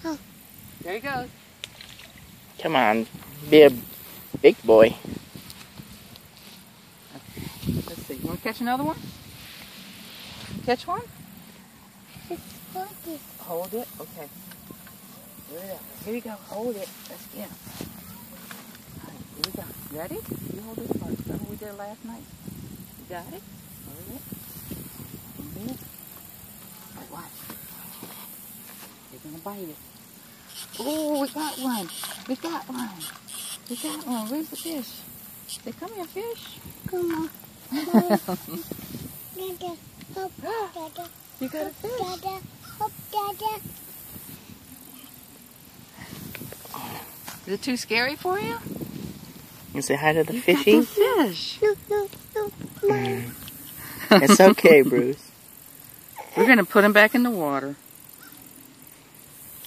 Oh. There he goes. Come on, be a big boy. Let's see. You want to catch another one? Catch one? Hold it. Okay. Here we go. Hold it. Let's get him. All right, here we go. Ready? You hold this part. Remember we did last night? You got it? Hold it. Hold it. All right, watch. They're going to bite it. Oh, we got one. We got one. We got one. Where's the fish? Say, come here, fish. Come on. You got a fish. Is it too scary for you? You say hi to the You fishy? got the fish. It's okay, Bruce. We're going to put him back in the water.